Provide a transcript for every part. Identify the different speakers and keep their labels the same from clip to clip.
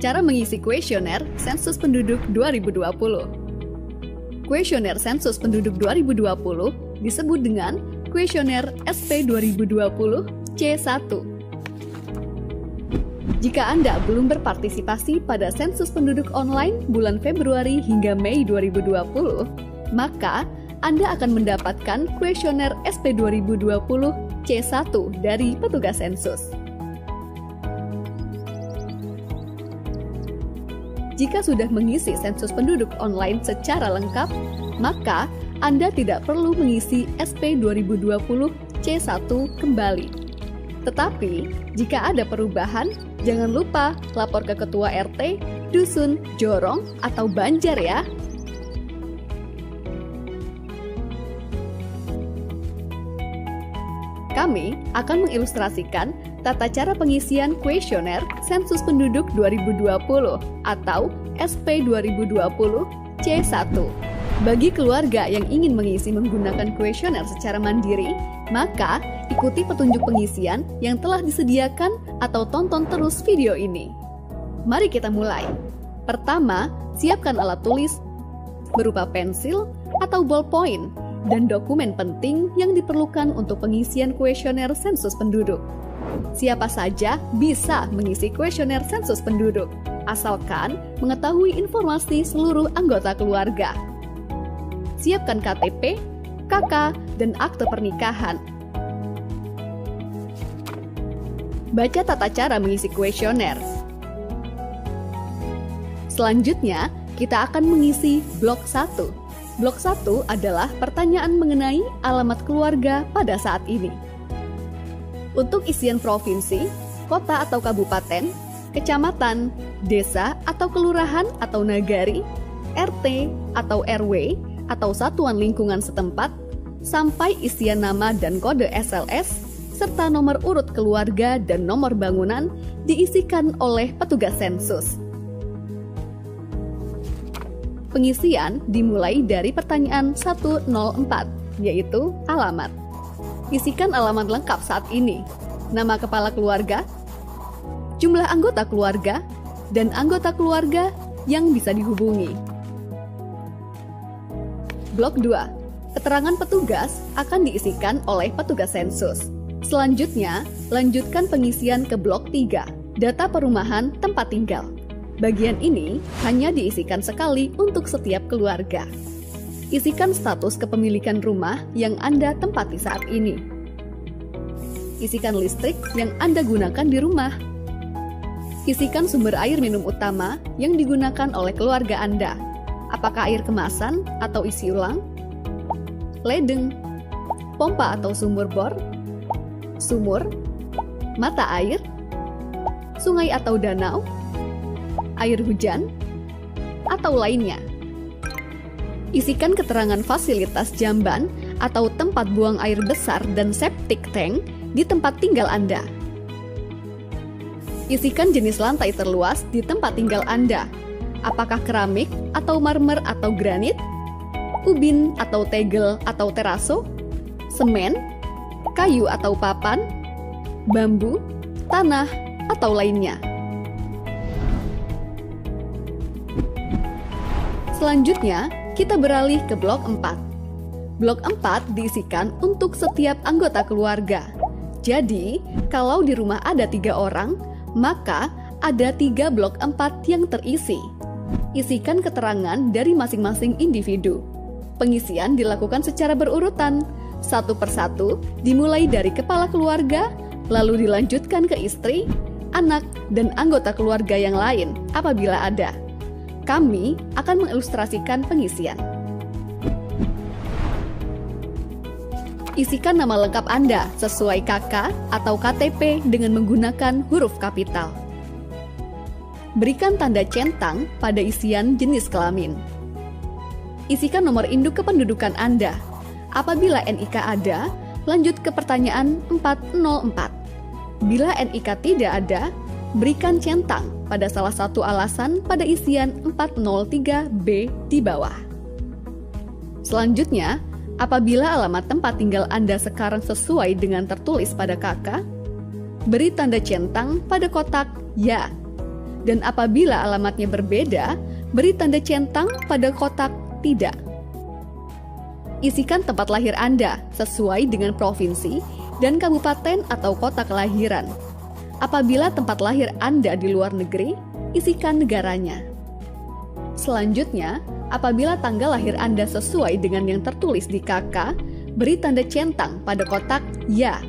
Speaker 1: Cara mengisi kuesioner Sensus Penduduk 2020. Kuesioner Sensus Penduduk 2020 disebut dengan kuesioner SP 2020 C1. Jika Anda belum berpartisipasi pada sensus penduduk online bulan Februari hingga Mei 2020, maka Anda akan mendapatkan kuesioner SP 2020 C1 dari petugas sensus. Jika sudah mengisi sensus penduduk online secara lengkap, maka Anda tidak perlu mengisi SP 2020 C1 kembali. Tetapi, jika ada perubahan, jangan lupa lapor ke ketua RT, dusun, jorong, atau banjar ya. Kami akan mengilustrasikan tata cara pengisian kuesioner Sensus Penduduk 2020 atau SP 2020 C1. Bagi keluarga yang ingin mengisi menggunakan kuesioner secara mandiri, maka ikuti petunjuk pengisian yang telah disediakan atau tonton terus video ini. Mari kita mulai. Pertama, siapkan alat tulis berupa pensil atau ballpoint dan dokumen penting yang diperlukan untuk pengisian kuesioner sensus penduduk. Siapa saja bisa mengisi kuesioner sensus penduduk, asalkan mengetahui informasi seluruh anggota keluarga. Siapkan KTP, KK, dan akte pernikahan. Baca tata cara mengisi kuesioner. Selanjutnya, kita akan mengisi blok 1. Blok 1 adalah pertanyaan mengenai alamat keluarga pada saat ini. Untuk isian provinsi, kota atau kabupaten, kecamatan, desa atau kelurahan atau nagari, RT atau RW atau satuan lingkungan setempat, sampai isian nama dan kode SLS, serta nomor urut keluarga dan nomor bangunan diisikan oleh petugas sensus. Pengisian dimulai dari pertanyaan 104, yaitu alamat. Isikan alamat lengkap saat ini, nama kepala keluarga, jumlah anggota keluarga, dan anggota keluarga yang bisa dihubungi. Blok 2. Keterangan petugas akan diisikan oleh petugas sensus. Selanjutnya, lanjutkan pengisian ke blok 3, data perumahan tempat tinggal. Bagian ini hanya diisikan sekali untuk setiap keluarga. Isikan status kepemilikan rumah yang Anda tempati saat ini. Isikan listrik yang Anda gunakan di rumah. Isikan sumber air minum utama yang digunakan oleh keluarga Anda. Apakah air kemasan atau isi ulang? Ledeng, pompa atau sumur bor, sumur, mata air, sungai atau danau, air hujan, atau lainnya. Isikan keterangan fasilitas jamban atau tempat buang air besar dan septic tank di tempat tinggal Anda. Isikan jenis lantai terluas di tempat tinggal Anda. Apakah keramik atau marmer atau granit, ubin atau tegel atau teraso, semen, kayu atau papan, bambu, tanah, atau lainnya. Selanjutnya, kita beralih ke blok 4. Blok 4 diisikan untuk setiap anggota keluarga. Jadi, kalau di rumah ada 3 orang, maka ada 3 blok 4 yang terisi. Isikan keterangan dari masing-masing individu. Pengisian dilakukan secara berurutan, satu persatu, dimulai dari kepala keluarga, lalu dilanjutkan ke istri, anak, dan anggota keluarga yang lain apabila ada. Kami akan mengilustrasikan pengisian. Isikan nama lengkap Anda sesuai KK atau KTP dengan menggunakan huruf kapital. Berikan tanda centang pada isian jenis kelamin. Isikan nomor induk kependudukan Anda. Apabila NIK ada, lanjut ke pertanyaan 404. Bila NIK tidak ada, berikan centang pada salah satu alasan pada isian 403B di bawah. Selanjutnya, apabila alamat tempat tinggal Anda sekarang sesuai dengan tertulis pada KK, beri tanda centang pada kotak Ya. Dan apabila alamatnya berbeda, beri tanda centang pada kotak tidak. Isikan tempat lahir Anda sesuai dengan provinsi dan kabupaten atau kota kelahiran. Apabila tempat lahir Anda di luar negeri, isikan negaranya. Selanjutnya, apabila tanggal lahir Anda sesuai dengan yang tertulis di KK, beri tanda centang pada kotak ya.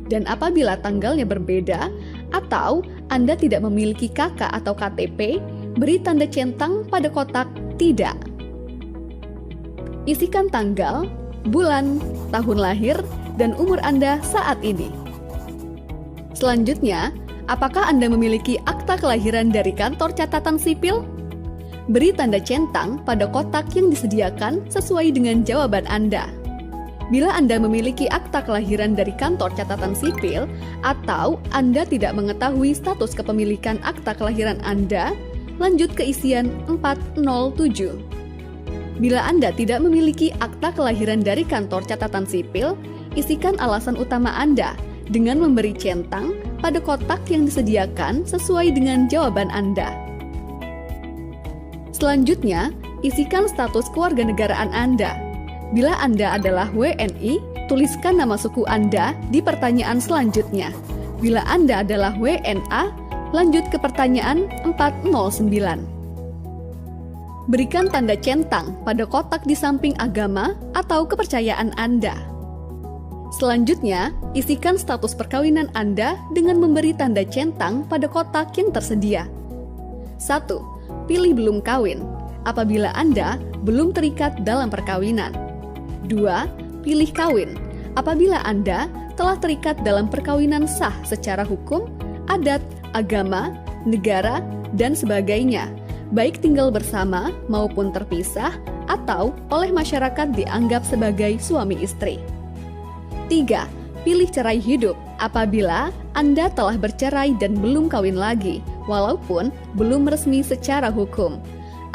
Speaker 1: Dan apabila tanggalnya berbeda atau Anda tidak memiliki KK atau KTP, beri tanda centang pada kotak tidak. Isikan tanggal, bulan, tahun lahir, dan umur Anda saat ini. Selanjutnya, apakah Anda memiliki akta kelahiran dari kantor catatan sipil? Beri tanda centang pada kotak yang disediakan sesuai dengan jawaban Anda. Bila Anda memiliki akta kelahiran dari kantor catatan sipil atau Anda tidak mengetahui status kepemilikan akta kelahiran Anda, lanjut ke isian 407. Bila Anda tidak memiliki akta kelahiran dari kantor catatan sipil, isikan alasan utama Anda dengan memberi centang pada kotak yang disediakan sesuai dengan jawaban Anda. Selanjutnya, isikan status kewarganegaraan Anda. Bila Anda adalah WNI, tuliskan nama suku Anda di pertanyaan selanjutnya. Bila Anda adalah WNA, lanjut ke pertanyaan 409. Berikan tanda centang pada kotak di samping agama atau kepercayaan Anda. Selanjutnya, isikan status perkawinan Anda dengan memberi tanda centang pada kotak yang tersedia. 1. Pilih belum kawin, apabila Anda belum terikat dalam perkawinan. 2. Pilih kawin, apabila Anda telah terikat dalam perkawinan sah secara hukum, adat, agama, negara, dan sebagainya, baik tinggal bersama maupun terpisah atau oleh masyarakat dianggap sebagai suami istri. 3. Pilih cerai hidup apabila Anda telah bercerai dan belum kawin lagi, walaupun belum resmi secara hukum.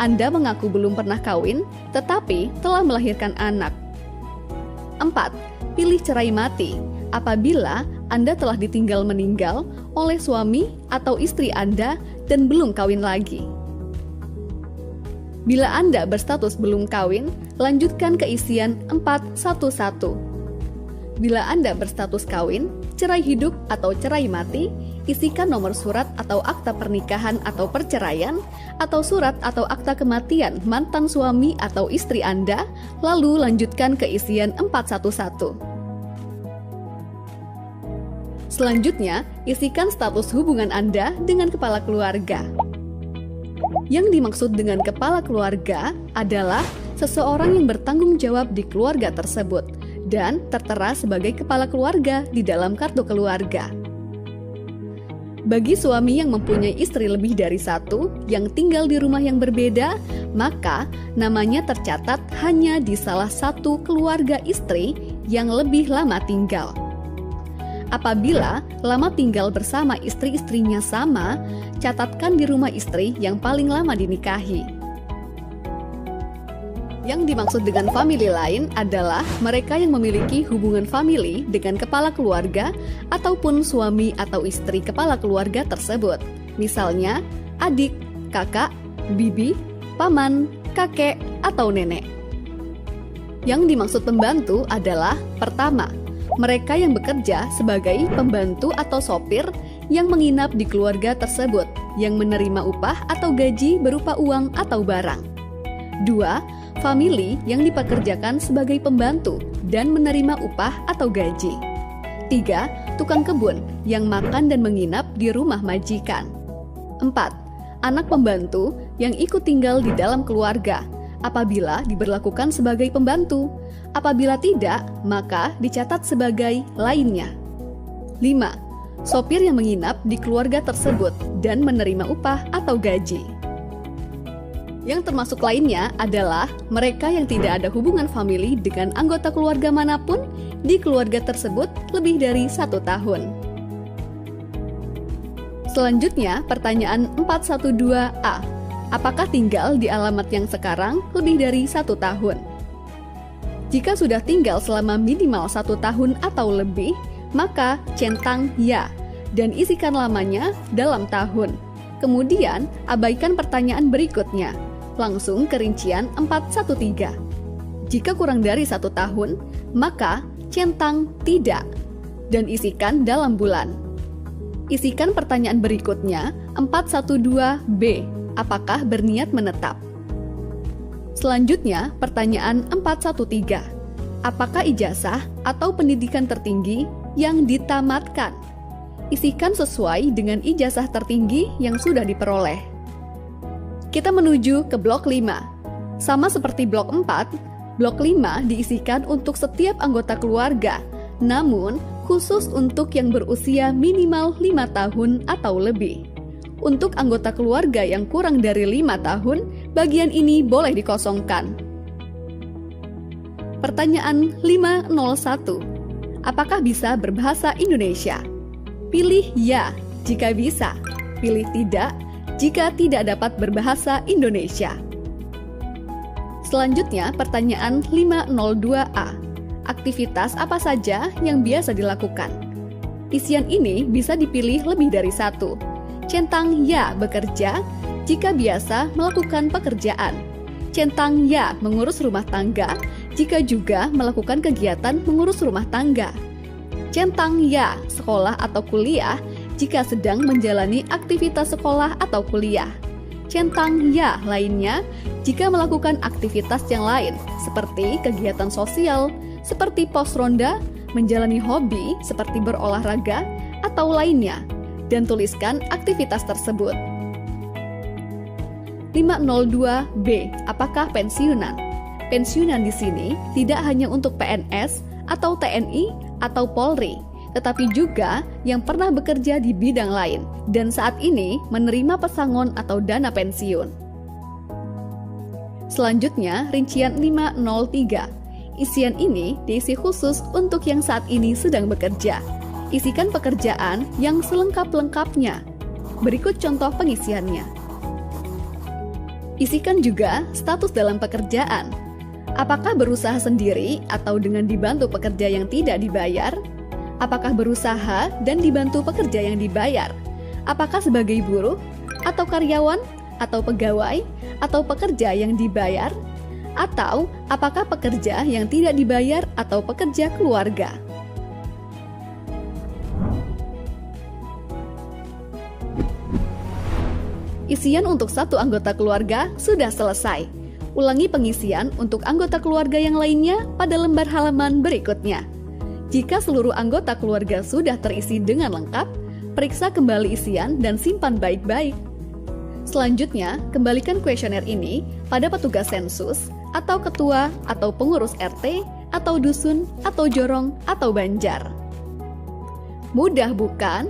Speaker 1: Anda mengaku belum pernah kawin, tetapi telah melahirkan anak. 4. Pilih cerai mati apabila Anda telah ditinggal meninggal oleh suami atau istri Anda dan belum kawin lagi. Bila Anda berstatus belum kawin, lanjutkan ke isian 411. Bila Anda berstatus kawin, cerai hidup atau cerai mati, isikan nomor surat atau akta pernikahan atau perceraian, atau surat atau akta kematian mantan suami atau istri Anda, lalu lanjutkan ke isian 411. Selanjutnya, isikan status hubungan Anda dengan kepala keluarga. Yang dimaksud dengan kepala keluarga adalah seseorang yang bertanggung jawab di keluarga tersebut dan tertera sebagai kepala keluarga di dalam kartu keluarga. Bagi suami yang mempunyai istri lebih dari satu yang tinggal di rumah yang berbeda, maka namanya tercatat hanya di salah satu keluarga istri yang lebih lama tinggal. Apabila lama tinggal bersama istri-istrinya sama, catatkan di rumah istri yang paling lama dinikahi. Yang dimaksud dengan famili lain adalah mereka yang memiliki hubungan famili dengan kepala keluarga ataupun suami atau istri kepala keluarga tersebut. Misalnya, adik, kakak, bibi, paman, kakek, atau nenek. Yang dimaksud pembantu adalah pertama, mereka yang bekerja sebagai pembantu atau sopir yang menginap di keluarga tersebut, yang menerima upah atau gaji berupa uang atau barang. 2. Famili yang dipekerjakan sebagai pembantu dan menerima upah atau gaji. 3. Tukang kebun yang makan dan menginap di rumah majikan. 4. Anak pembantu yang ikut tinggal di dalam keluarga, apabila diberlakukan sebagai pembantu. Apabila tidak, maka dicatat sebagai lainnya. 5. Sopir yang menginap di keluarga tersebut dan menerima upah atau gaji. Yang termasuk lainnya adalah mereka yang tidak ada hubungan famili dengan anggota keluarga manapun di keluarga tersebut lebih dari 1 tahun. Selanjutnya, pertanyaan 412A. Apakah tinggal di alamat yang sekarang lebih dari 1 tahun? Jika sudah tinggal selama minimal 1 tahun atau lebih, maka centang ya dan isikan lamanya dalam tahun. Kemudian, abaikan pertanyaan berikutnya. Langsung ke rincian 413. Jika kurang dari 1 tahun, maka centang tidak dan isikan dalam bulan. Isikan pertanyaan berikutnya 412B. Apakah berniat menetap? Selanjutnya, pertanyaan 413. Apakah ijazah atau pendidikan tertinggi yang ditamatkan? Isikan sesuai dengan ijazah tertinggi yang sudah diperoleh. Kita menuju ke blok 5. Sama seperti blok 4, blok 5 diisikan untuk setiap anggota keluarga, namun khusus untuk yang berusia minimal 5 tahun atau lebih. Untuk anggota keluarga yang kurang dari 5 tahun, bagian ini boleh dikosongkan. Pertanyaan 501. Apakah bisa berbahasa Indonesia? Pilih ya jika bisa, pilih tidak jika tidak dapat berbahasa Indonesia. Selanjutnya, pertanyaan 502A. Aktivitas apa saja yang biasa dilakukan? Isian ini bisa dipilih lebih dari satu. Centang ya bekerja jika biasa melakukan pekerjaan. Centang ya mengurus rumah tangga jika juga melakukan kegiatan mengurus rumah tangga. Centang ya sekolah atau kuliah jika sedang menjalani aktivitas sekolah atau kuliah. Centang ya lainnya jika melakukan aktivitas yang lain seperti kegiatan sosial, seperti pos ronda, menjalani hobi seperti berolahraga, atau lainnya, dan tuliskan aktivitas tersebut. 502B. Apakah pensiunan? Pensiunan di sini tidak hanya untuk PNS atau TNI atau Polri, tetapi juga yang pernah bekerja di bidang lain dan saat ini menerima pesangon atau dana pensiun. Selanjutnya, rincian 503. Isian ini diisi khusus untuk yang saat ini sedang bekerja. Isikan pekerjaan yang selengkap-lengkapnya. Berikut contoh pengisiannya. Isikan juga status dalam pekerjaan. Apakah berusaha sendiri atau dengan dibantu pekerja yang tidak dibayar? Apakah berusaha dan dibantu pekerja yang dibayar? Apakah sebagai buruh, atau karyawan, atau pegawai, atau pekerja yang dibayar? Atau apakah pekerja yang tidak dibayar atau pekerja keluarga? Isian untuk satu anggota keluarga sudah selesai. Ulangi pengisian untuk anggota keluarga yang lainnya pada lembar halaman berikutnya. Jika seluruh anggota keluarga sudah terisi dengan lengkap, periksa kembali isian dan simpan baik-baik. Selanjutnya, kembalikan kuesioner ini pada petugas sensus, atau ketua, atau pengurus RT, atau dusun, atau jorong, atau banjar. Mudah bukan?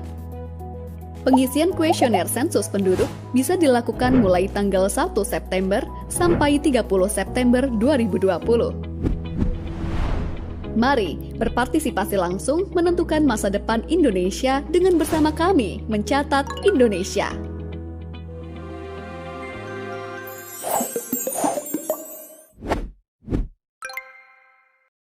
Speaker 1: Pengisian kuesioner sensus penduduk bisa dilakukan mulai tanggal 1 September sampai 30 September 2020. Mari berpartisipasi langsung menentukan masa depan Indonesia dengan bersama kami mencatat Indonesia.